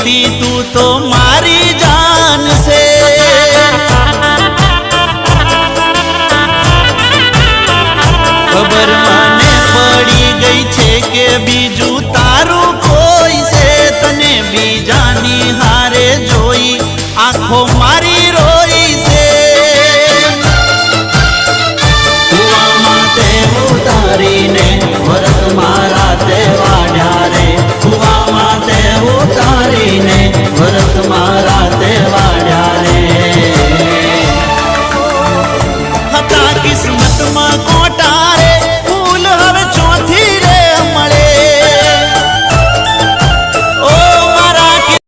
प्रीति तू तो मारी जान से खबर माने पड़ी गई छे के बीजू तारू कोई से तने बीजानी हारे जोई आँखों मारी रोई से कुआं माते उतारी ने वर्तमान